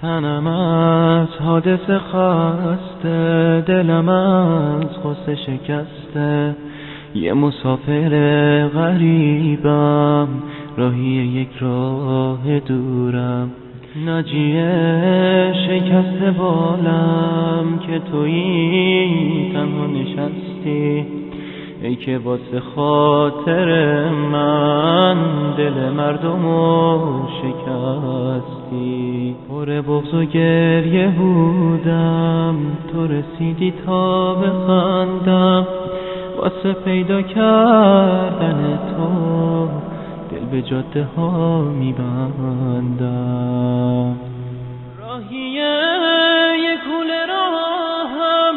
تنم از حادثه خسته، دلم از غصه شکسته، یه مسافر غریبم، راهی یک راه دورم. ناجیه شکسته بالم که تویی تنها نشستی، ای که واسه خاطر من دل مردمو شکستی. پر بغض و گریه بودم، تو رسیدی تا بخندم، واسه پیدا کردن تو دل به جاده ها میبندم. راهیه یه کوله راهم،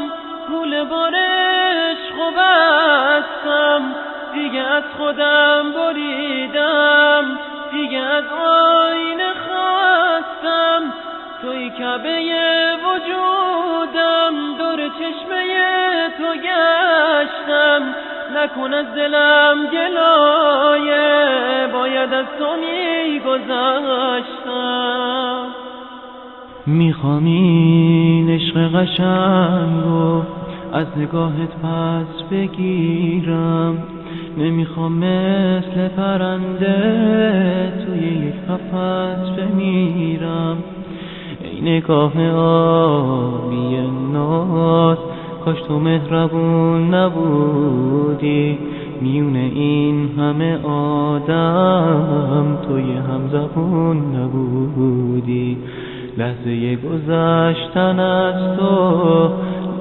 کوله بار عشق و بستم، دیگه از خودم بریدم، دیگه از آینه خستم. توی کعبه وجودم، دور چشمه تو گشتم، نکن از دلم گلایه، باید از تو میگذشتم. میخوام این عشق قشنگو از نگاهت پس بگیرم، نمیخوام مثل پرنده توی یک قفس بمیرم. ای نگاه آبی ناز، کاش تو مهربون نبودی، میون این همه آدم توی همزبون نبودی. لحظه گذشتن از تو،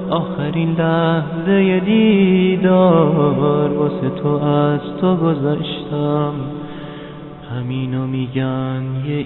آخرین لحظه دیدار، واسه تو از تو گذشتم. همینو میگن یه